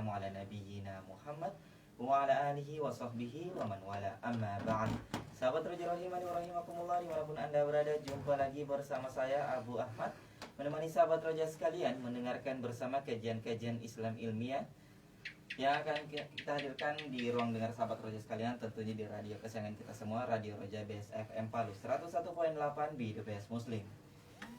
wassalamu ala nabiyyina Muhammad wa ala alihi wa sahbihi wa man wala, amma ba'd. Sahabat Raja rahimani wa rahimakumullah, dimanapun Anda berada, jumpa lagi bersama saya Abu Ahmad, menemani sahabat Raja sekalian mendengarkan bersama kajian-kajian Islam ilmiah yang akan kita hadirkan di ruang dengar sahabat Raja sekalian, tentunya di radio kesayangan kita semua, Radio Raja BSFM Palu 101.8 BDPS Muslim.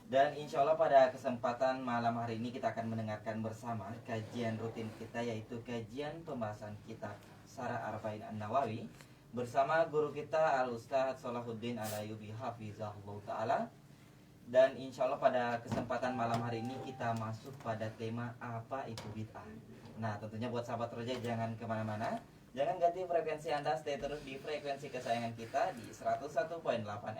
Dan insya Allah pada kesempatan malam hari ini kita akan mendengarkan bersama kajian rutin kita, yaitu kajian pembahasan kitab Syarah Arba'in An-Nawawi bersama guru kita Al-Ustadz Salahuddin Al-Ayyubi Hafizahullah Ta'ala. Dan insya Allah pada kesempatan malam hari ini kita masuk pada tema apa itu bid'ah. Nah, tentunya buat sahabat Roja jangan kemana-mana, jangan ganti frekuensi Anda, stay terus di frekuensi kesayangan kita di 101.8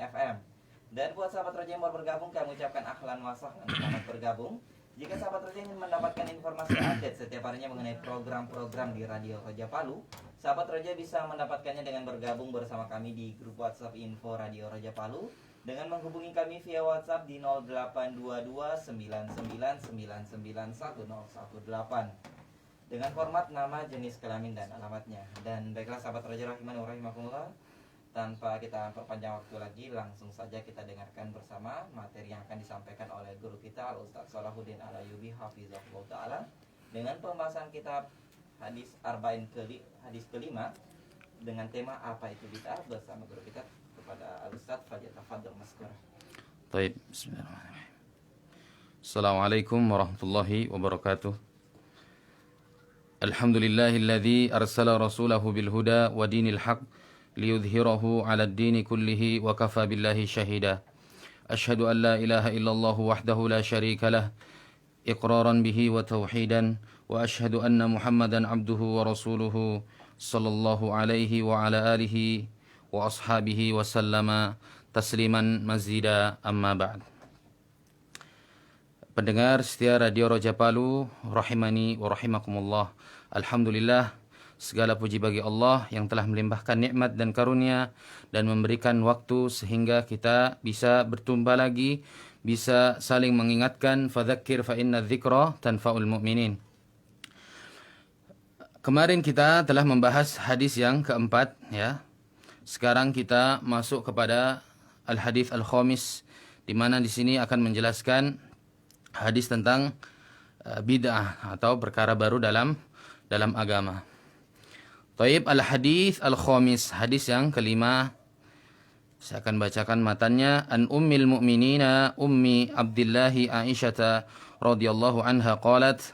FM. Dan buat sahabat Roja yang baru bergabung, kami ucapkan ahlan wa sahlan, selamat bergabung. Jika sahabat Roja ingin mendapatkan informasi update setiap harinya mengenai program-program di Radio Raja Palu, sahabat Roja bisa mendapatkannya dengan bergabung bersama kami di grup WhatsApp Info Radio Raja Palu dengan menghubungi kami via WhatsApp di 082299991018 dengan format nama, jenis kelamin dan alamatnya. Dan baiklah sahabat Raja rahimani wa rahimakumullah, tanpa kita perpanjang waktu lagi, langsung saja kita dengarkan bersama materi yang akan disampaikan oleh guru kita Al-Ustadz Salahuddin Al-Ayyubi Hafizahullah Ta'ala dengan pembahasan kitab hadis Arba'in hadis kelima dengan tema apa itu bid'ah bersama guru kita kepada Al-Ustadz Fadil Maskur. Baik, bismillahirrahmanirrahim. Assalamualaikum warahmatullahi wabarakatuh. Alhamdulillahilladzi arsala rasulahu bil huda wa dinil haq liyudhhirahu 'ala ad-dini kullihi wa kafa billahi shahida. Asyhadu an la ilaha illallah wahdahu la syarika lah iqraran bihi wa tauhidan, wa asyhadu anna Muhammadan 'abduhu wa rasuluhu sallallahu alaihi wa ala alihi wa ashabihi wa sallama tasliman mazida, amma ba'd. Pendengar setia Radio Raja Palu rahimani wa rahimakumullah. Alhamdulillah, segala puji bagi Allah yang telah melimpahkan nikmat dan karunia dan memberikan waktu sehingga kita bisa bertumbuh lagi, bisa saling mengingatkan, fadzakir fa inna dzikra tanfa'ul mu'minin. Kemarin kita telah membahas hadis yang keempat, ya. Sekarang kita masuk kepada al-hadis al-khamis, di mana di sini akan menjelaskan hadis tentang bid'ah atau perkara baru dalam agama. Taib, al-hadis al-khamis, hadis yang kelima. Saya akan bacakan matannya. An ummil mu'minina ummi Abdillahi Aisyata radhiyallahu anha qalat,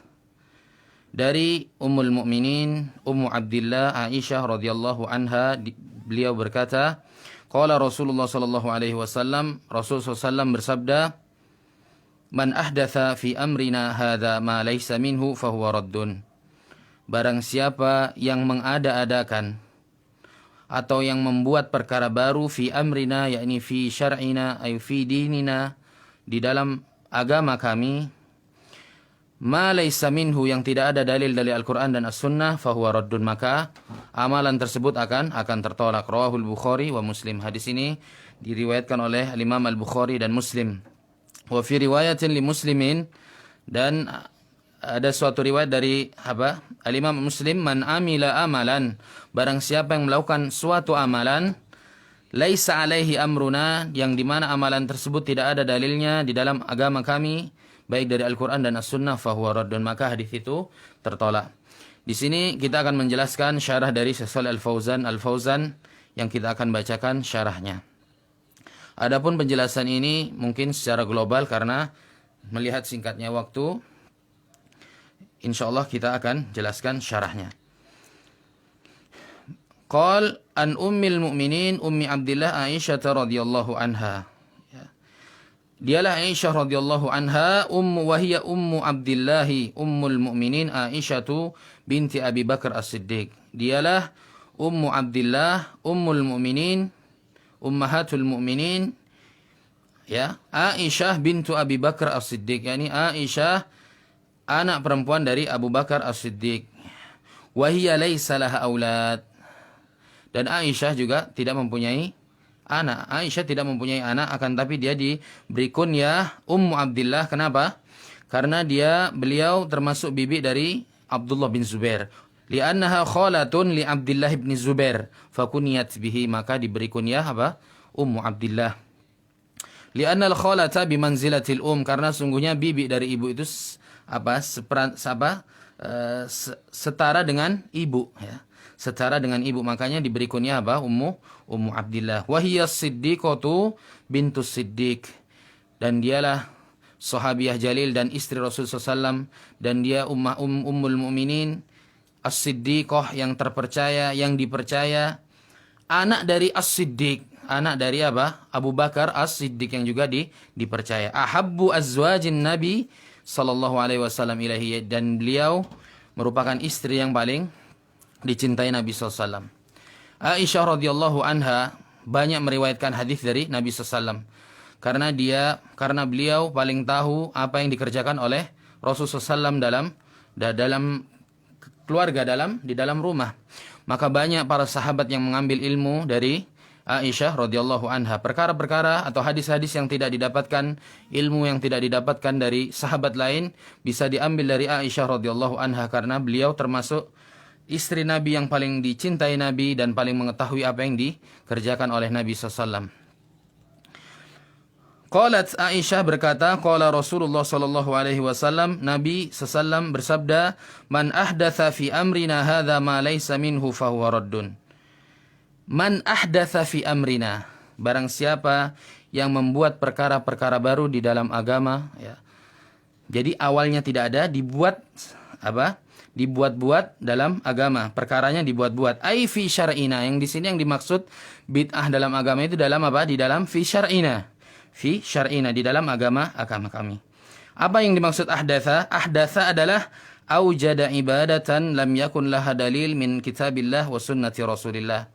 dari Ummul Mukminin Ummu Abdillah Aisyah radhiyallahu anha, beliau berkata, qala Rasulullah sallallahu alaihi wasallam, Rasul sallallahu bersabda, man ahdatha fi amrina hadza ma laysa minhu fahuwa raddun. Barang siapa yang mengada-adakan atau yang membuat perkara baru fi amrina, yakni fi syar'ina ay fi dinina, di dalam agama kami, ma laysa minhu, yang tidak ada dalil dari Al-Quran dan As-Sunnah, fahuwa raddun, maka amalan tersebut akan tertolak. Rawahul Bukhari wa Muslim. Hadis ini diriwayatkan oleh Imam Al-Bukhari dan Muslim. Wa fi riwayatin li Muslimin, dan ada suatu riwayat dari Al-Imam Muslim, man amila amalan, barang siapa yang melakukan suatu amalan, laisa alaihi amruna, yang dimana amalan tersebut tidak ada dalilnya di dalam agama kami, baik dari Al-Quran dan As-Sunnah, fahuwa raddun, maka hadis itu tertolak. Di sini kita akan menjelaskan syarah dari Syekh Shalih Al-Fauzan yang kita akan bacakan syarahnya. Adapun penjelasan ini mungkin secara global karena melihat singkatnya waktu, insyaallah kita akan jelaskan syarahnya. Qal an ummil mu'minin ummi Abdillah Aisyah radhiyallahu anha. Dialah Aisyah radhiyallahu anha, wa hiya ummu Abdillah ummul mu'minin Aisyah binti Abi Bakar As-Siddiq. Dialah ummu Abdillah ummul mu'minin, ummahatul mu'minin, ya, Aisyah bintu Abi Bakar As-Siddiq, yakni Aisyah anak perempuan dari Abu Bakar As-Siddiq. Wa hiya laysa laha aulad, dan Aisyah juga tidak mempunyai anak. Aisyah tidak mempunyai anak, akan tapi dia diberi kunyah Ummu Abdillah. Kenapa? Karena beliau termasuk bibi dari Abdullah bin Zubair. Li'annaha khalatun li Abdullah bin Zubair, fakuniyat bihi, maka diberi kunyah apa? Ummu Abdullah. Li'anna al-khalata bimanzilatil karena sungguhnya bibi dari ibu itu setara dengan ibu, ya. Setara dengan ibu, makanya diberi kunyah apa? Ummu Abdillah. Wa hiya Siddiqatu bintus Siddiq. Dan dialah sahabiyah jalil dan istri Rasul SAW, dan dia ummul mukminin As-Siddiqah, yang terpercaya, yang dipercaya, anak dari As-Siddiq, anak dari apa? Abu Bakar As-Siddiq yang juga dipercaya. Ahabbu azwajin Nabi sallallahu alaihi wasallam ilahi, dan beliau merupakan istri yang paling dicintai Nabi SAW. Aisyah radhiyallahu anha banyak meriwayatkan hadis dari Nabi SAW, karena beliau paling tahu apa yang dikerjakan oleh Rasulullah SAW dalam keluarga, di dalam rumah. Maka banyak para sahabat yang mengambil ilmu dari Aisyah radhiyallahu anha. Perkara-perkara atau hadis-hadis yang tidak didapatkan, ilmu yang tidak didapatkan dari sahabat lain, bisa diambil dari Aisyah radhiyallahu anha, karena beliau termasuk istri Nabi yang paling dicintai Nabi dan paling mengetahui apa yang dikerjakan oleh Nabi SAW. Qalat, Aisyah berkata, qala Rasulullah sallallahu alaihi wasallam, Nabi sallallahu bersabda, man ahdatha fi amrina hadza ma laysa minhu fahuwa raddun. Man ahdatha fi amrina, barang siapa yang membuat perkara-perkara baru di dalam agama, ya. Jadi awalnya tidak ada, dibuat-buat dalam agama, perkaranya dibuat-buat. Ai fi syar'ina, yang di sini yang dimaksud bid'ah dalam agama itu dalam apa? Di dalam fi syar'ina. Fi syar'ina, di dalam agama kami. Apa yang dimaksud ahdatha? Ahdatha adalah aujada ibadatan lam yakun laha dalil min kitabillah wa sunnati Rasulillah.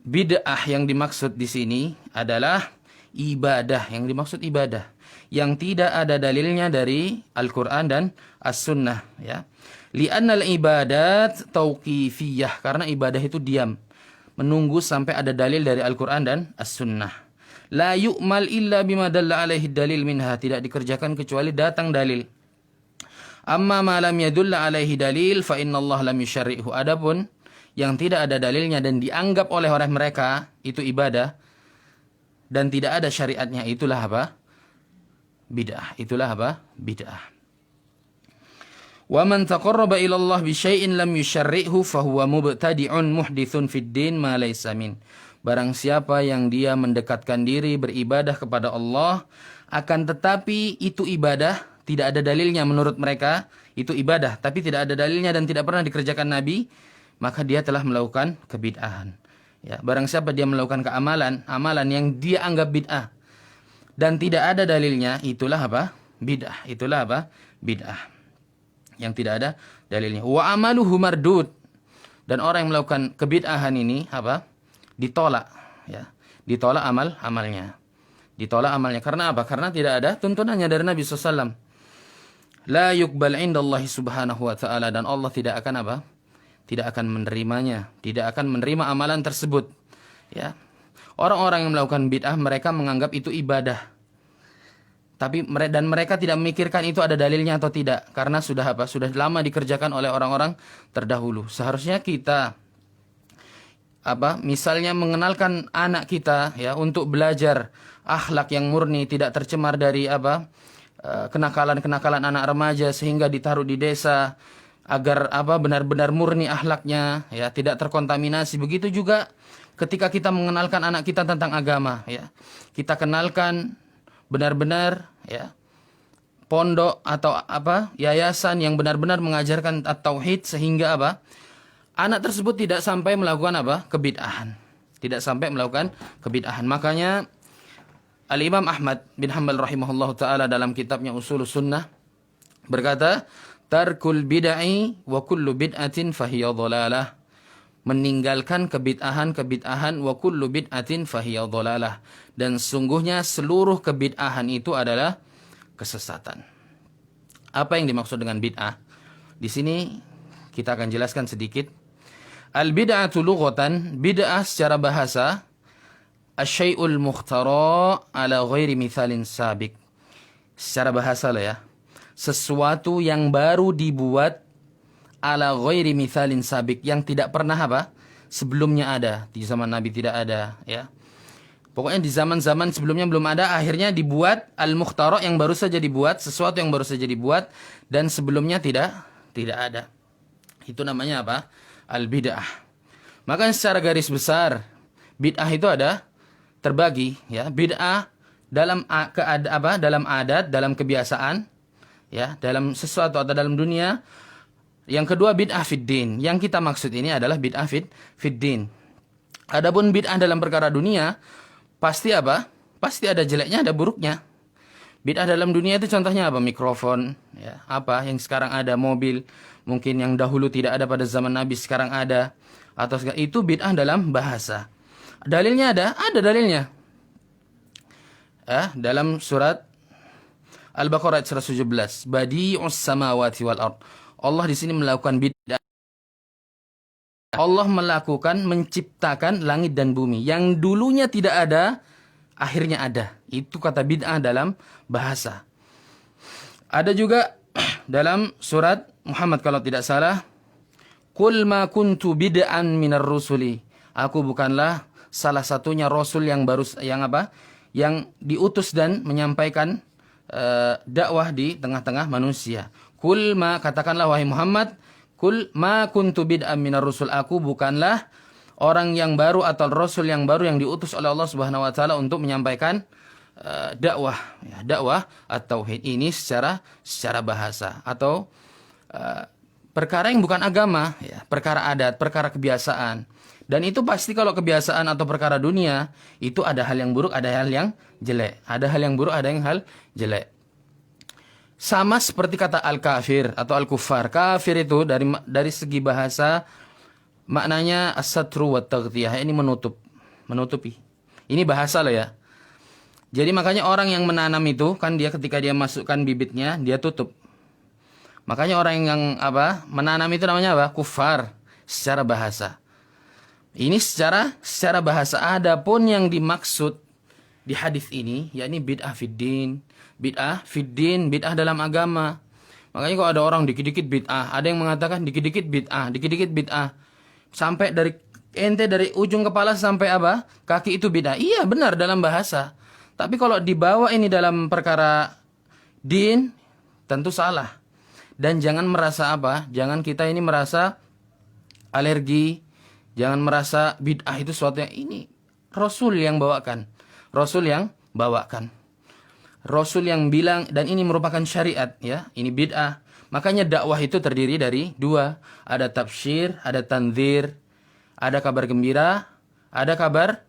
Bid'ah yang dimaksud di sini adalah ibadah, yang dimaksud ibadah yang tidak ada dalilnya dari Al-Qur'an dan As-Sunnah, ya. Li'annal ibadat tauqifiyah, karena ibadah itu diam, menunggu sampai ada dalil dari Al-Qur'an dan As-Sunnah. La yu'mal illa bima dalla alaihi dalil minha, tidak dikerjakan kecuali datang dalil. Amma ma lam yadulla alaihi dalil fa innallaha lam yusyarri'hu. Adapun yang tidak ada dalilnya dan dianggap oleh mereka itu ibadah dan tidak ada syariatnya, itulah apa? Bid'ah. Itulah apa? Bid'ah. Wa man taqarraba ila Allah bi syai'in lam yusyarri'hu fa huwa mubtadi'un muhditsun fid din ma laysa min. Barang siapa yang dia mendekatkan diri beribadah kepada Allah, akan tetapi itu ibadah, tidak ada dalilnya menurut mereka, itu ibadah, tapi tidak ada dalilnya dan tidak pernah dikerjakan Nabi, maka dia telah melakukan kebid'ahan. Ya, barang siapa dia melakukan amalan yang dia anggap bid'ah dan tidak ada dalilnya, itulah apa? Bid'ah. Itulah apa? Bid'ah. Yang tidak ada dalilnya. Wa amaluhu mardud. Dan orang yang melakukan kebid'ahan ini apa? Ditolak, ya. Ditolak amalnya. Ditolak amalnya. Karena apa? Karena tidak ada tuntunannya dari Nabi SAW. La yuqbal indallahi subhanahu wa ta'ala. Dan Allah tidak akan apa? Tidak akan menerimanya. Tidak akan menerima amalan tersebut, ya. Orang-orang yang melakukan bid'ah, mereka menganggap itu ibadah. Tapi mereka tidak memikirkan itu ada dalilnya atau tidak. Karena sudah apa? Sudah lama dikerjakan oleh orang-orang terdahulu. Seharusnya kita misalnya mengenalkan anak kita, ya, untuk belajar akhlak yang murni, tidak tercemar dari kenakalan-kenakalan anak remaja, sehingga ditaruh di desa agar benar-benar murni akhlaknya, ya, tidak terkontaminasi. Begitu juga ketika kita mengenalkan anak kita tentang agama, ya. Kita kenalkan benar-benar, ya, pondok atau yayasan yang benar-benar mengajarkan at-tauhid, sehingga anak tersebut tidak sampai melakukan kebid'ahan. Tidak sampai melakukan kebid'ahan. Makanya Al-Imam Ahmad bin Hanbal rahimahullah ta'ala dalam kitabnya Ushulus Sunnah berkata, tarkul bid'ai wa kullu bid'atin fahiya dhalalah. Meninggalkan kebid'ahan wa kullu bid'atin fahiya dhalalah. Dan sungguhnya seluruh kebid'ahan itu adalah kesesatan. Apa yang dimaksud dengan bid'ah? Di sini kita akan jelaskan sedikit. Al-bid'atu lughatan, bid'ah secara bahasa, asyai'ul mukhtara ala ghairi mithalin sabiq. Secara bahasa lah, ya. sesuatu yang baru dibuat ala ghairi mithalin sabik, yang tidak pernah apa? Sebelumnya ada. Di zaman Nabi tidak ada, ya. Pokoknya di zaman-zaman sebelumnya belum ada, akhirnya dibuat al-mukhtara, yang baru saja dibuat, sesuatu yang baru saja dibuat dan sebelumnya tidak ada. Itu namanya apa? Al-bid'ah. Maka secara garis besar bid'ah itu ada terbagi, ya. Bid'ah dalam dalam adat, dalam kebiasaan, ya, dalam sesuatu atau dalam dunia. Yang kedua bid'ah fid din. Yang kita maksud ini adalah bid'ah fid din. Adapun bid'ah dalam perkara dunia, pasti apa? Pasti ada jeleknya, ada buruknya. Bid'ah dalam dunia itu contohnya apa? Mikrofon, ya, apa yang sekarang ada, mobil, mungkin yang dahulu tidak ada pada zaman Nabi sekarang ada, atau itu bid'ah dalam bahasa. Dalilnya ada dalilnya. Dalam surat Al-Baqarah ayat 117, Badi'us samawati wal ard. Allah di sini melakukan bid'ah. Allah menciptakan langit dan bumi yang dulunya tidak ada, akhirnya ada. Itu kata bid'ah dalam bahasa. Ada juga dalam surat Muhammad kalau tidak salah, Qul ma kuntu bid'an minar rusuli. Aku bukanlah salah satunya rasul yang baru yang diutus dan menyampaikan dakwah di tengah-tengah manusia. Qul ma, katakanlah wahai Muhammad, Qul ma kuntu bid'an minar rusul. Aku bukanlah orang yang baru atau rasul yang baru yang diutus oleh Allah Subhanahu wa taala untuk menyampaikan dakwah, ya, dakwah at-tauhid ini secara bahasa atau perkara yang bukan agama, ya, perkara adat, perkara kebiasaan. Dan itu pasti kalau kebiasaan atau perkara dunia itu ada hal yang buruk, ada hal yang jelek. Ada hal yang buruk, ada yang hal jelek. Sama seperti kata al-kafir atau al-kuffar. Kafir itu dari segi bahasa maknanya as-satru wa taghtiyah, ini menutupi. Ini bahasa loh ya. Jadi makanya orang yang menanam itu kan dia ketika dia masukkan bibitnya dia tutup. Makanya orang yang menanam itu namanya apa? Kufar secara bahasa. Ini secara bahasa. Adapun yang dimaksud di hadis ini yakni bid'ah fid din. Bid'ah fid din, bid'ah dalam agama. Makanya kalau ada orang dikit-dikit bid'ah, ada yang mengatakan dikit-dikit bid'ah. Sampai dari ujung kepala sampai kaki itu bid'ah. Iya, benar dalam bahasa. Tapi kalau dibawa ini dalam perkara din, tentu salah. Dan jangan merasa jangan kita ini merasa alergi, jangan merasa bid'ah itu sesuatu yang ini Rasul yang bawakan. Rasul yang bilang dan ini merupakan syariat, ya. Ini bid'ah. Makanya dakwah itu terdiri dari dua. Ada tabsyir, ada tanzir. Ada kabar gembira, ada kabar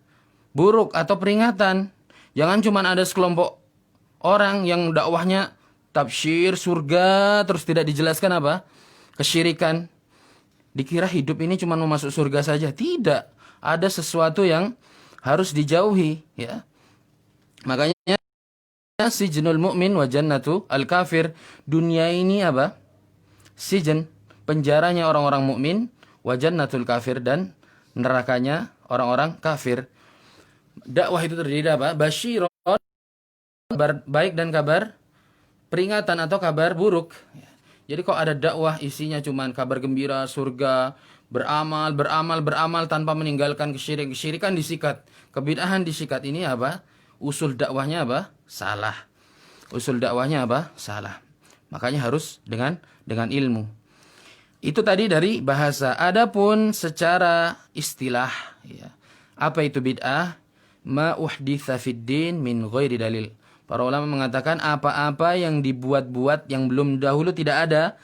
buruk atau peringatan. Jangan cuma ada sekelompok orang yang dakwahnya tabsyir, surga, terus tidak dijelaskan kesyirikan. Dikira hidup ini cuma mau masuk surga saja. Tidak. Ada sesuatu yang harus dijauhi, ya. Makanya sijnul mu'min wa jannatu al-kafir. Dunia ini Sijen, penjaranya orang-orang mukmin, wa jannatul kafir, dan nerakanya orang-orang kafir. Dakwah itu terdiri dari Basyiron, kabar baik dan kabar peringatan atau kabar buruk. Jadi kok ada dakwah isinya cuman kabar gembira, surga, beramal tanpa meninggalkan kesyirikan disikat, kebid'ahan disikat. Ini usul dakwahnya salah. Usul dakwahnya salah. Makanya harus dengan ilmu. Itu tadi dari bahasa. Adapun secara istilah, ya. Apa itu bid'ah? Ma uhditsa fid din min ghairi dalil. Para ulama mengatakan apa-apa yang dibuat-buat yang belum dahulu tidak ada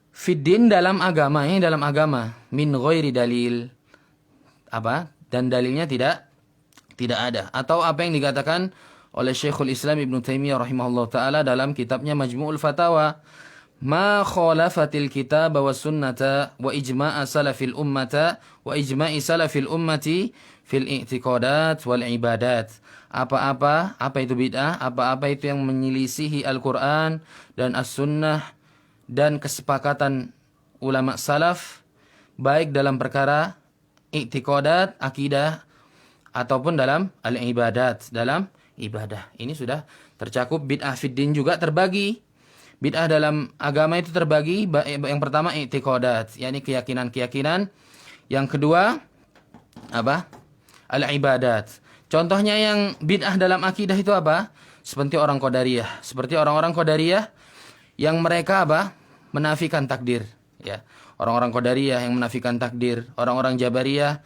fid din dalam agama, ini dalam agama, min ghairi dalil. Dan dalilnya tidak ada. Atau apa yang dikatakan oleh Syekhul Islam Ibn Taimiyah rahimahullah ta'ala dalam kitabnya Majmu'ul Fatawa, ma khalafatil kitab wa sunnata wa ijma'a salafil ummata wa ijma'i salafil ummati fil i'tiqadat wal ibadat. Apa itu bid'ah? Apa itu yang menyelisihi Al-Quran dan As-Sunnah dan kesepakatan ulama salaf, baik dalam perkara i'tiqadat, akidah, ataupun dalam al-ibadat, dalam ibadah. Ini sudah tercakup. Bid'ah fid din juga terbagi Bid'ah dalam agama itu terbagi, yang pertama i'tiqadat, yakni keyakinan-keyakinan. Yang kedua apa? Al-ibadat. Contohnya yang bid'ah dalam akidah itu apa? Seperti orang Qadariyah. Seperti orang-orang Qadariyah yang mereka apa? Menafikan takdir, ya. Orang-orang Qadariyah yang menafikan takdir, orang-orang Jabariyah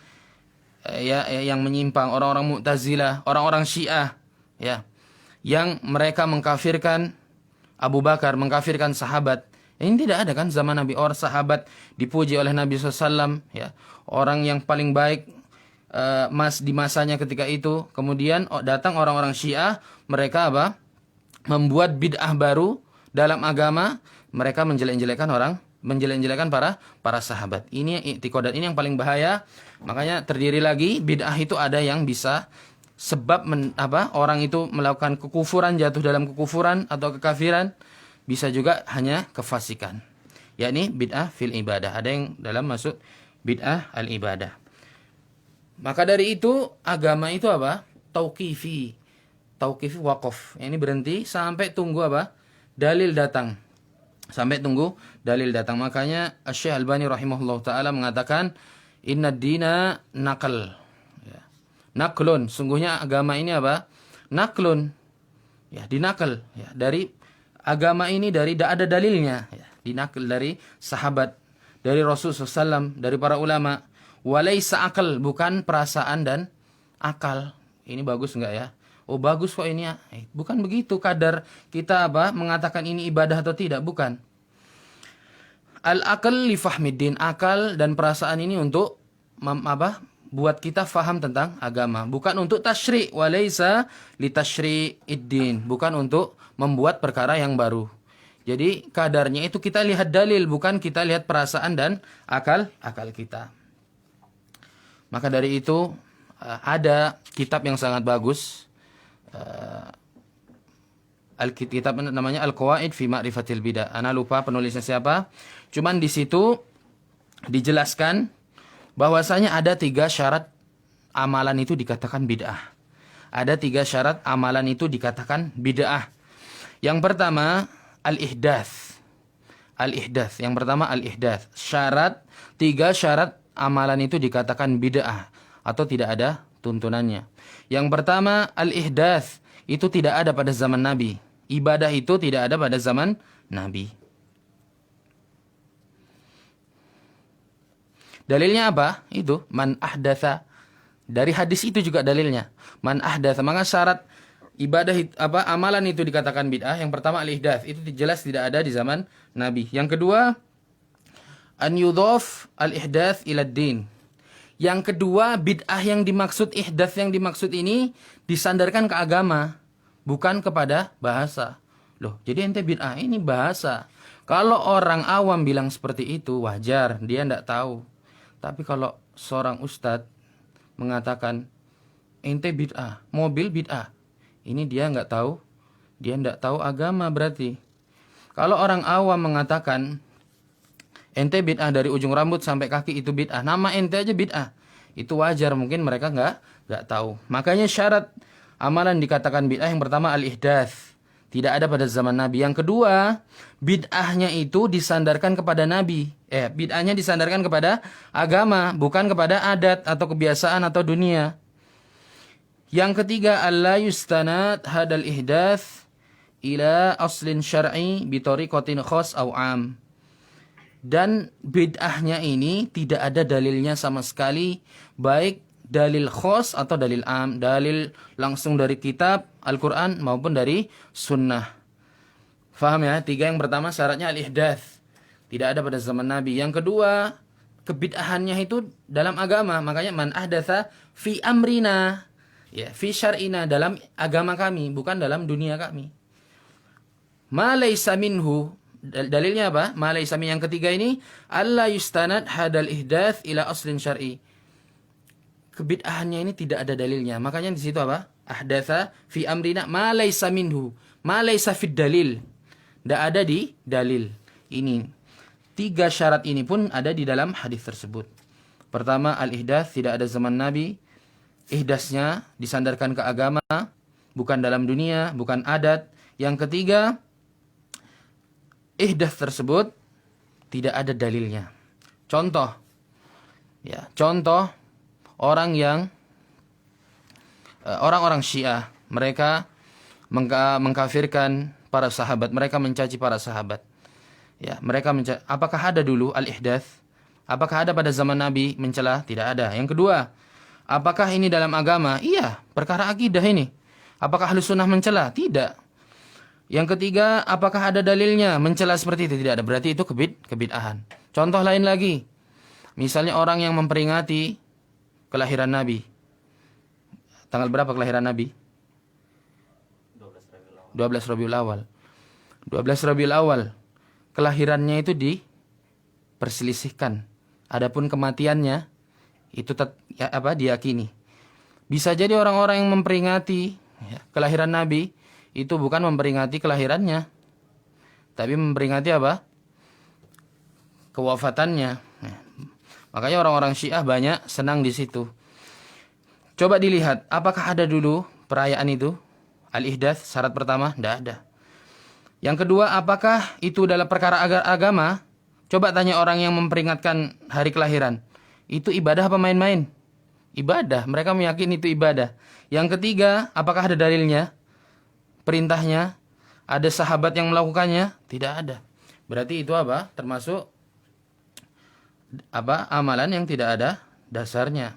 ya yang menyimpang, orang-orang Mu'tazilah, orang-orang Syiah, ya, yang mereka mengkafirkan Abu Bakar, mengkafirkan sahabat. Ini tidak ada kan zaman Nabi. Orang sahabat dipuji oleh Nabi SAW, ya, orang yang paling baik di masanya ketika itu. Kemudian datang orang-orang Syiah, mereka apa? Membuat bid'ah baru dalam agama. Mereka menjelek-jelekan para sahabat. Ini i'tiqadat, ini yang paling bahaya. Makanya terdiri lagi, bid'ah itu ada yang bisa sebab orang itu melakukan kekufuran, jatuh dalam kekufuran atau kekafiran, bisa juga hanya kefasikan, yakni bid'ah fil ibadah. Ada yang dalam masuk bid'ah al ibadah. Maka dari itu agama itu apa? Tauqifi waqaf. Ini berhenti sampai tunggu apa? Dalil datang. Sampai tunggu dalil datang. Makanya Asy-Syaikh Albani rahimahullah taala mengatakan inna dina naqal. Naklun, sungguhnya agama ini apa? Naklun, ya, dinakal, ya, dari agama ini dari ada dalilnya, ya, dinakal dari sahabat, dari Rasulullah SAW, dari para ulama. Walaisa akal, bukan perasaan dan akal. Ini bagus enggak ya? Oh bagus kok ini ya. Bukan begitu kadar kita apa mengatakan ini ibadah atau tidak, bukan. Al-akal li fahmiddin, akal dan perasaan ini untuk buat kita faham tentang agama, bukan untuk tasyri', walaisa li tasyri'iddin, bukan untuk membuat perkara yang baru. Jadi kadarnya itu kita lihat dalil, bukan kita lihat perasaan dan akal kita. Maka dari itu ada kitab yang sangat bagus, kitab namanya Al-Qawaid fi Ma'rifatil Bidah. Ana lupa penulisnya siapa. Cuman di situ dijelaskan bahwasanya ada 3 syarat amalan itu dikatakan bid'ah. Ada 3 syarat amalan itu dikatakan bid'ah. Yang pertama al-ihdath. Al-ihdath. Yang pertama al-ihdath. 3 syarat amalan itu dikatakan bid'ah atau tidak ada tuntunannya. Yang pertama al-ihdath, itu tidak ada pada zaman Nabi. Ibadah itu tidak ada pada zaman Nabi. Dalilnya apa? Itu man ahdatsa. Dari hadis itu juga dalilnya. Man ahdatsa. Maka syarat ibadah amalan itu dikatakan bid'ah. Yang pertama al-ihdats. Itu jelas tidak ada di zaman Nabi. Yang kedua an yudhaf al-ihdats ila din. Yang kedua, bid'ah yang dimaksud, ihdats yang dimaksud ini disandarkan ke agama, bukan kepada bahasa. Loh, jadi ente bid'ah ini bahasa. Kalau orang awam bilang seperti itu wajar, dia tidak tahu. Tapi kalau seorang ustadz mengatakan ente bid'ah, mobil bid'ah, ini dia nggak tahu, dia nggak tahu agama berarti. Kalau orang awam mengatakan ente bid'ah dari ujung rambut sampai kaki itu bid'ah, nama ente aja bid'ah, itu wajar, mungkin mereka nggak tahu. Makanya syarat amalan dikatakan bid'ah yang pertama al-ihdats, tidak ada pada zaman Nabi. Yang kedua, bid'ahnya itu disandarkan kepada Nabi. Bid'ahnya disandarkan kepada agama, bukan kepada adat atau kebiasaan atau dunia. Yang ketiga, alla yustanad hadal ihdath ila aslin syar'i bi tariqatin khas aw am. Dan bid'ahnya ini tidak ada dalilnya sama sekali, baik dalil khas atau dalil am, dalil langsung dari kitab Al-Quran maupun dari sunnah. Faham ya? 3 yang pertama syaratnya al-ihdath, tidak ada pada zaman Nabi. Yang kedua, kebid'ahannya itu dalam agama. Makanya man ahdatsa fi amrina, ya, fi syar'ina, dalam agama kami, bukan dalam dunia kami. Ma laysa minhu, dalilnya apa? Ma laysa min, yang ketiga ini alla yustanad hadal ihdath ila aslin syar'i. Kebid'ahannya ini tidak ada dalilnya. Makanya di situ apa? Ahdatsa fi amrina ma laysa minhu, ma laysa fid dalil. Tidak ada di dalil. Ini 3 syarat ini pun ada di dalam hadis tersebut. Pertama, al-ihdath, tidak ada zaman Nabi. Ihdasnya disandarkan ke agama, bukan dalam dunia, bukan adat. Yang ketiga, ihdath tersebut tidak ada dalilnya. Contoh, ya, contoh orang yang orang-orang Syiah, mereka mengkafirkan para sahabat, mereka mencaci para sahabat. Ya, mereka apakah ada dulu al-ihdath? Apakah ada pada zaman Nabi mencela? Tidak ada. Yang kedua, apakah ini dalam agama? Iya, perkara akidah ini. Apakah Ahlus Sunnah mencela? Tidak. Yang ketiga, apakah ada dalilnya mencela seperti itu? Tidak ada. Berarti itu kebid'ahan. Contoh lain lagi. Misalnya orang yang memperingati kelahiran Nabi. Tanggal berapa kelahiran Nabi? 12 Rabiul Awal. 12 Rabiul Awal. Kelahirannya itu diperselisihkan. Adapun kematiannya itu diyakini. Bisa jadi orang-orang yang memperingati kelahiran Nabi itu bukan memperingati kelahirannya, tapi memperingati apa? Kewafatannya. Makanya orang-orang Syiah banyak senang di situ. Coba dilihat, apakah ada dulu perayaan itu? Al-ihdath, syarat pertama, tidak ada. Yang kedua, apakah itu dalam perkara agama? Coba tanya orang yang memperingatkan hari kelahiran. Itu ibadah apa main-main? Ibadah, mereka meyakini itu ibadah. Yang ketiga, apakah ada dalilnya? Perintahnya? Ada sahabat yang melakukannya? Tidak ada. Berarti itu apa? Termasuk amalan yang tidak ada dasarnya.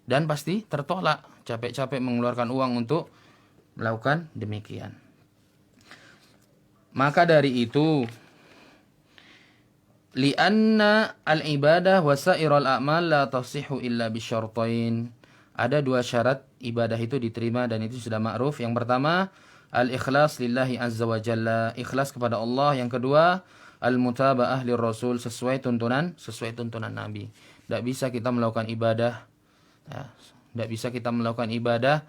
Dan pasti tertolak. Capek-capek mengeluarkan uang untuk melakukan demikian. Maka dari itu, li'anna al-ibadah wa sa'iral a'mal la tasihhu illa bisyartain. Ada dua syarat ibadah itu diterima dan itu sudah ma'ruf. Yang pertama, al-ikhlas lillahi azza wa jalla, ikhlas kepada Allah. Yang kedua, al-mutaba'ah lirrasul, sesuai tuntunan Nabi. Tidak bisa kita melakukan ibadah, tidak bisa kita melakukan ibadah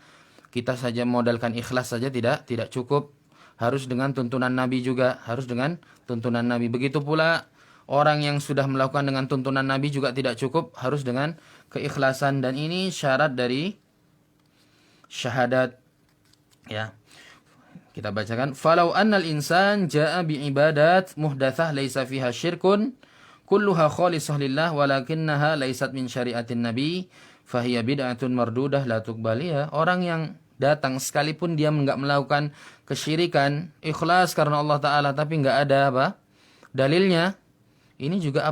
kita saja modalkan ikhlas saja tidak cukup. Harus dengan tuntunan Nabi juga, harus dengan tuntunan Nabi. Begitu pula orang yang sudah melakukan dengan tuntunan Nabi juga tidak cukup, harus dengan keikhlasan, dan ini syarat dari syahadat. Ya. Kita bacakan, falau annal insan jaa bi ibadat muhdatsah laisa fiha syirkun kulluha khalisah lillah walakinnaha laisat min syariatin nabi fahiya bid'atun mardudah la tuqbaliha. Orang yang datang sekalipun dia enggak melakukan kesyirikan, ikhlas karena Allah Ta'ala, tapi enggak ada dalilnya, ini juga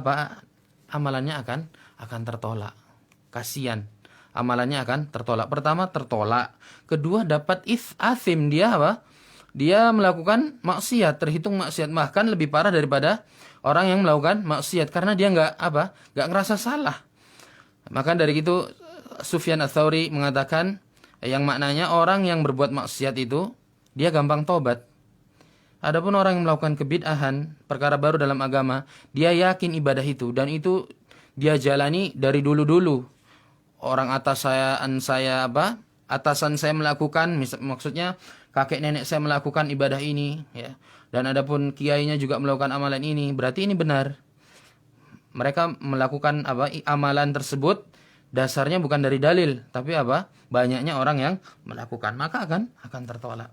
amalannya akan tertolak. Kasihan, amalannya akan tertolak. Pertama tertolak, kedua dapat athim, dia melakukan maksiat, terhitung maksiat, bahkan lebih parah daripada orang yang melakukan maksiat karena dia enggak ngerasa salah. Maka dari itu Sufyan Ats-Tsauri mengatakan yang maknanya orang yang berbuat maksiat itu dia gampang tobat. Adapun orang yang melakukan kebid'ahan, perkara baru dalam agama, dia yakin ibadah itu dan itu dia jalani dari dulu-dulu. Orang atasan saya melakukan, maksudnya kakek nenek saya melakukan ibadah ini, ya. Dan adapun kiainya juga melakukan amalan ini, berarti ini benar. Mereka melakukan amalan tersebut dasarnya bukan dari dalil, tapi banyaknya orang yang melakukan, maka akan tertolak.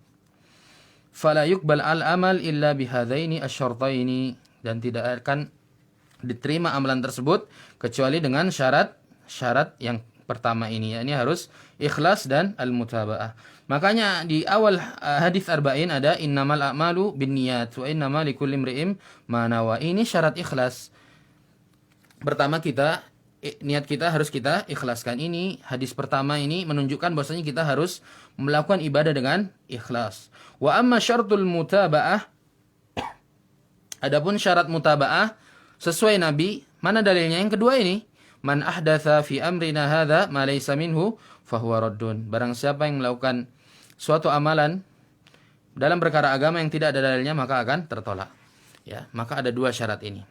Fala yuqbal al-amal illa bihadzaini asy-syartaini, dan tidak akan diterima amalan tersebut kecuali dengan syarat yang pertama ini, yakni harus ikhlas dan al-mutaba'ah. Makanya di awal hadis arba'in ada innamal a'malu binniyat wa innamal likulli imri'in ma nawa. Ini syarat ikhlas. Pertama niat kita harus kita ikhlaskan. Ini hadis pertama ini menunjukkan bahwasanya kita harus melakukan ibadah dengan ikhlas. Wa amma syaratul mutaba'ah, adapun syarat mutaba'ah sesuai Nabi, mana dalilnya? Yang kedua ini, man ahdatsa fi amrina hadza ma laysa minhu fahuwa raddun. Barang siapa yang melakukan suatu amalan dalam perkara agama yang tidak ada dalilnya, maka akan tertolak. Ya, maka ada dua syarat ini.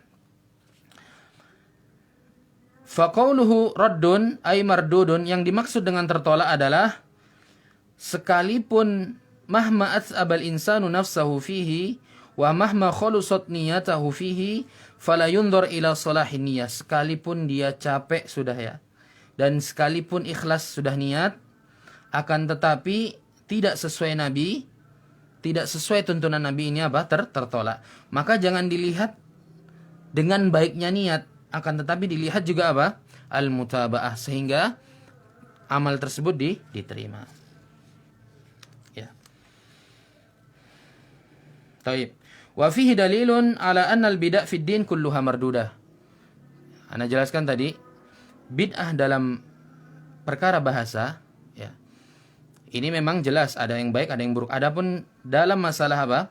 Faqauluhu raddun ay mardudun, yang dimaksud dengan tertolak adalah sekalipun mahma ats'abal insanu nafsahu fihi wa mahma khalusat niyatahu fihi fala yunzur ila salahin niyah. Sekalipun dia capek sudah ya, dan sekalipun ikhlas sudah niat, akan tetapi tidak sesuai Nabi, tidak sesuai tuntunan Nabi ini apa? Tertolak. Maka jangan dilihat dengan baiknya niat, akan tetapi dilihat juga apa? Al-mutaba'ah, sehingga amal tersebut diterima. Ya. Taib. Wa fihi dalilun ala anna al-bid'ah fid din kulluha mardudah. Ana jelaskan tadi, bid'ah dalam perkara bahasa, ya. Ini memang jelas ada yang baik, ada yang buruk. Adapun dalam masalah apa?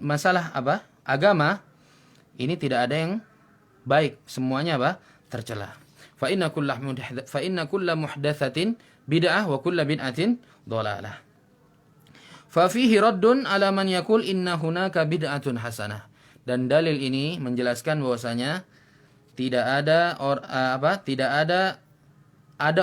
Masalah apa? Agama, ini tidak ada yang baik, semuanya apa? Tercela. Fa inna kulla muhdatsatin bid'ah wa kulla bid'atin dhalalah. Fa fihi raddun ala man yaqul inna hunaka bid'atun hasanah. Dan dalil ini menjelaskan bahwasanya tidak ada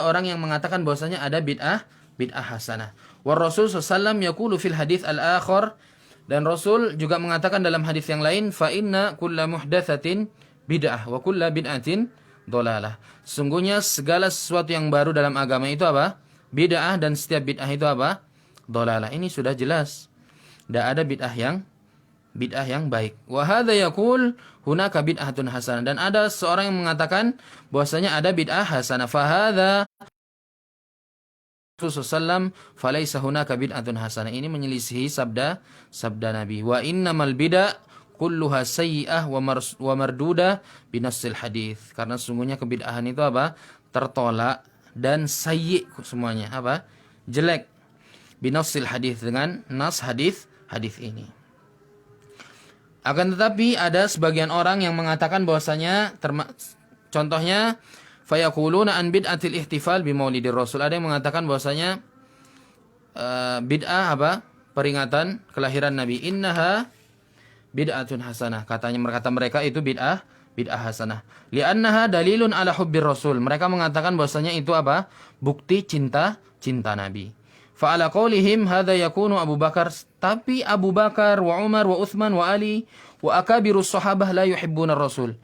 orang yang mengatakan bahwasanya ada bid'ah hasanah. Wa Rasul sallallahu yaqulu fil hadits al-akhar, dan Rasul juga mengatakan dalam hadis yang lain, fa inna kulla muhdatsatin bid'ah wa kulla bid'atin dhalalah. Sungguhnya segala sesuatu yang baru dalam agama itu apa? Bid'ah, dan setiap bid'ah itu apa? Dhalalah. Ini sudah jelas. Tidak ada bid'ah yang baik. Wa hadza yaqul hunaka bid'atun hasanah, dan ada seorang yang mengatakan bahwasanya ada bid'ah hasanah. Fa hadza Rasulullah falaisa hunaka bid'atun hasanah. Ini menyelisihi sabda Nabi. Wa innamal bid'ah kulluha sayyi'ah wa mardudah binassil hadis. Karena sungguhnya kebid'ahan itu apa? Tertolak dan sayyi' semuanya apa? Jelek. Binassil hadis, dengan nas hadis ini. Akan tetapi ada sebagian orang yang mengatakan bahwasanya contohnya fayaquluna an bid'atil ihtifal bi maulidir rasul. Ada yang mengatakan bahwasanya bid'ah apa? Peringatan kelahiran Nabi. Innaha bid'atun hasanah. Kata mereka itu bid'ah hasanah. Li'annaha dalilun ala hubbir rasul. Mereka mengatakan bahwasanya itu apa? Bukti cinta Nabi. Fa ala qaulihim hadza yakunu Abu Bakar, tapi Abu Bakar wa Umar wa Utsman wa Ali wa akabirus sahabah la yuhibbuna rasul.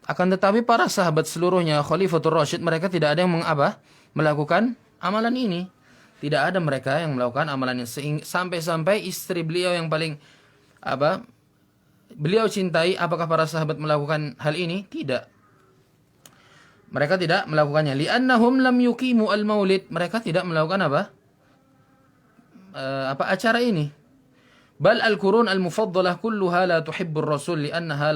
Akan tetapi para sahabat seluruhnya Khalifatur Rasyid, mereka tidak ada yang melakukan amalan ini. Tidak ada mereka yang melakukan amalan ini, sampai-sampai istri beliau yang paling beliau cintai, apakah para sahabat melakukan hal ini? Tidak. Mereka tidak melakukannya. Li'annahum lam yuqimu al-maulid. Mereka tidak melakukan acara ini. Bal al-qurun al-mufaddalah kulluha la tuhibbur rasul li'annaha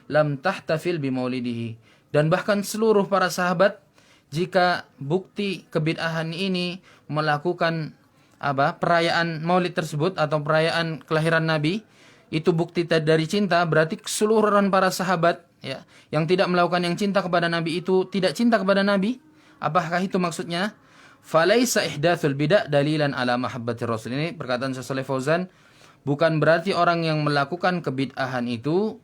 lam tahtafil bi maulidihi. Dan bahkan seluruh para sahabat, jika bukti kebid'ahan ini melakukan perayaan maulid tersebut atau perayaan kelahiran Nabi, itu bukti dari cinta, berarti keseluruhan para sahabat, ya, yang tidak melakukan yang cinta kepada Nabi itu tidak cinta kepada Nabi. Apakah itu maksudnya? Falaisa ihdatsul bid'ah dalilan ala mahabbatir rasul. Ini perkataan Syekh Shalih Fauzan, bukan berarti orang yang melakukan kebid'ahan itu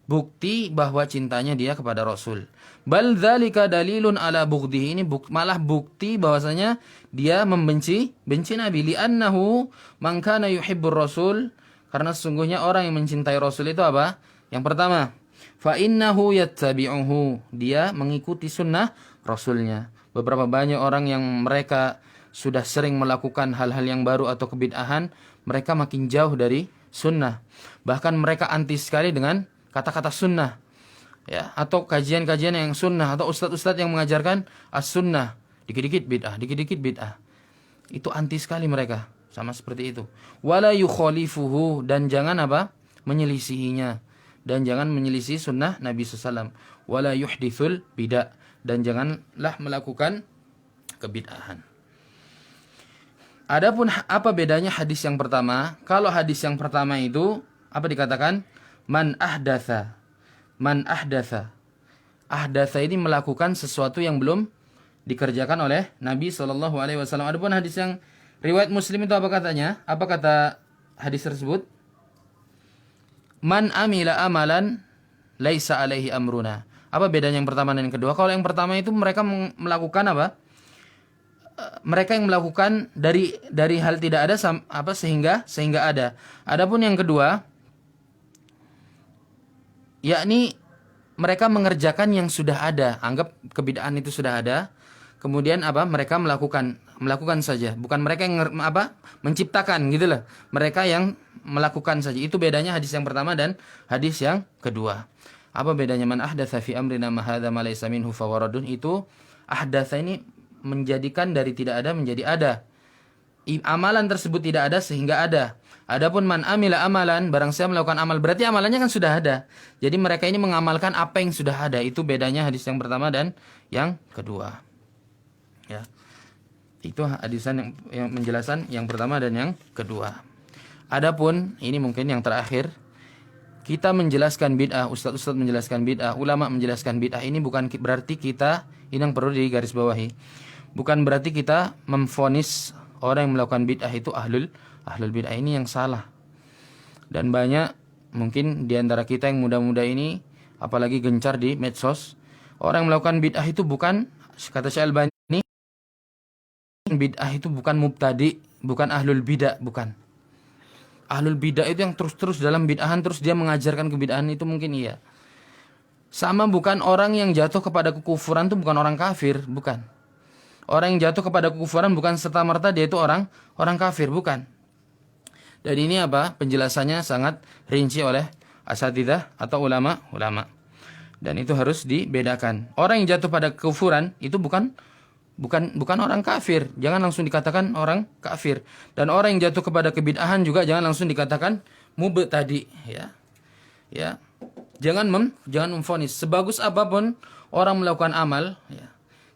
bukti bahwa cintanya dia kepada Rasul. Bal dzalika dalilun ala bughdihi. Ini malah bukti bahwasanya dia membenci Nabi. Li'annahu man kana yuhibbur rasul, karena sesungguhnya orang yang mencintai Rasul itu apa? Yang pertama, fa innahu yattabi'uhu, dia mengikuti sunnah Rasulnya. Beberapa banyak orang yang mereka sudah sering melakukan hal-hal yang baru atau kebid'ahan, mereka makin jauh dari sunnah. Bahkan mereka anti sekali dengan kata-kata sunnah, ya, atau kajian-kajian yang sunnah, atau ustadz-ustadz yang mengajarkan as-sunnah, dikit-dikit bid'ah. Itu anti sekali mereka, sama seperti itu. Wala yukhalifuhu, dan jangan menyelisihinya, dan jangan menyelisih sunnah Nabi SAW. Wala yuhdithul bid'ah, dan janganlah melakukan kebid'ahan. Adapun apa bedanya hadis yang pertama? Kalau hadis yang pertama itu apa dikatakan? Man ahdatha. Ahdatha ini melakukan sesuatu yang belum dikerjakan oleh Nabi SAW. Adapun hadis yang riwayat Muslim itu apa katanya? Apa kata hadis tersebut? Man amila amalan laisa alaihi amruna. Apa bedanya yang pertama dan yang kedua? Kalau yang pertama itu mereka melakukan apa? Mereka yang melakukan dari hal tidak ada sehingga ada. Adapun yang kedua, yakni mereka mengerjakan yang sudah ada. Anggap kebid'ahan itu sudah ada. Kemudian mereka melakukan melakukan saja, bukan mereka yang menciptakan gitu loh. Mereka yang melakukan saja. Itu bedanya hadis yang pertama dan hadis yang kedua. Apa bedanya? Man ahdatsa fi amrina ma hadza ma laysa minhu fawaradun. Itu ahdatsa ini menjadikan dari tidak ada menjadi ada. Amalan tersebut tidak ada sehingga ada. Adapun man amila amalan, barang siapa melakukan amal, berarti amalannya kan sudah ada. Jadi mereka ini mengamalkan apa yang sudah ada. Itu bedanya hadis yang pertama dan yang kedua. Ya. Itu hadisan yang menjelaskan yang pertama dan yang kedua. Adapun ini mungkin yang terakhir, kita menjelaskan bid'ah, ustaz-ustaz menjelaskan bid'ah, ulama menjelaskan bid'ah, ini bukan berarti kita, ini yang perlu digarisbawahi, bukan berarti kita memvonis orang yang melakukan bid'ah itu ahlul bid'ah. Ini yang salah. Dan banyak mungkin di antara kita yang muda-muda ini, apalagi gencar di medsos, orang yang melakukan bid'ah itu bukan, kata Syekh Albani, bid'ah itu bukan mubtadi, bukan ahlul bid'ah, bukan. Ahlul bid'ah itu yang terus-terus dalam bid'ahan, terus dia mengajarkan kebid'ahan, itu mungkin iya. Sama bukan orang yang jatuh kepada kekufuran itu bukan orang kafir, bukan. Orang yang jatuh kepada kekufuran bukan serta-merta dia itu orang kafir, bukan. Dan ini apa? Penjelasannya sangat rinci oleh asatidzah atau ulama-ulama. Dan itu harus dibedakan. Orang yang jatuh pada kekufuran itu bukan orang kafir. Jangan langsung dikatakan orang kafir. Dan orang yang jatuh kepada kebid'ahan juga jangan langsung dikatakan mubtadi, ya. Ya. Jangan memvonis sebagus apapun orang melakukan amal, ya.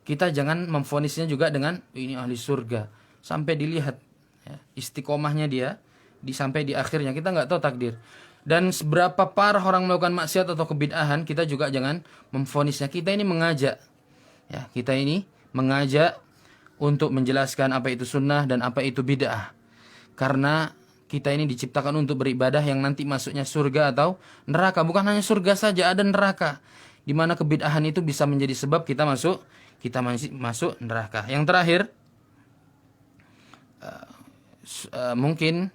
Kita jangan memvonisnya juga dengan ini ahli surga sampai dilihat, ya, istiqomahnya dia sampai di akhirnya. Kita nggak tahu takdir. Dan seberapa parah orang melakukan maksiat atau kebid'ahan, kita juga jangan memvonisnya. Kita ini mengajak, ya, kita ini mengajak untuk menjelaskan apa itu sunnah dan apa itu bid'ah. Karena kita ini diciptakan untuk beribadah yang nanti masuknya surga atau neraka. Bukan hanya surga saja, ada neraka. Di mana kebid'ahan itu bisa menjadi sebab kita masuk neraka. Yang terakhir, mungkin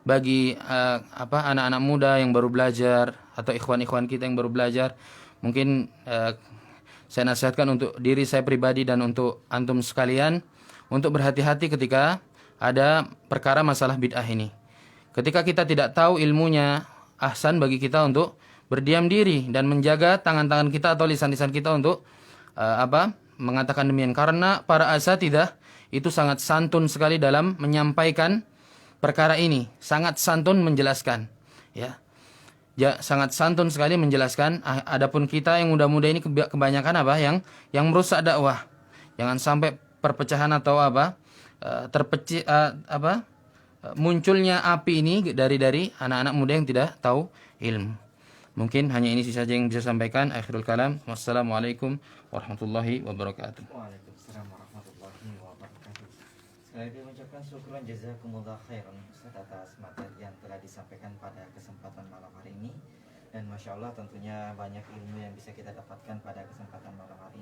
bagi anak-anak muda yang baru belajar atau ikhwan-ikhwan kita yang baru belajar, mungkin saya nasihatkan untuk diri saya pribadi dan untuk antum sekalian untuk berhati-hati ketika ada perkara masalah bid'ah ini. Ketika kita tidak tahu ilmunya, ahsan bagi kita untuk berdiam diri dan menjaga tangan-tangan kita atau lisan-lisan kita untuk mengatakan demikian. Karena para asatidzah itu sangat santun sekali dalam menyampaikan perkara ini, sangat santun menjelaskan, ya. Ya, sangat santun sekali menjelaskan. Adapun kita yang muda-muda ini kebanyakan yang merusak dakwah. Jangan sampai perpecahan atau munculnya api ini dari anak-anak muda yang tidak tahu ilmu. Mungkin hanya ini saja yang bisa sampaikan. Akhirul kalam. Wassalamualaikum warahmatullahi wabarakatuh. Waalaikumsalam warahmatullahi wabarakatuh. Sekali lagi mengucapkan syukran jazakumullah khairan Ustaz atas materi yang telah disampaikan pada kesempatan malam hari ini. Dan Masya Allah tentunya banyak ilmu yang bisa kita dapatkan pada kesempatan malam hari ini.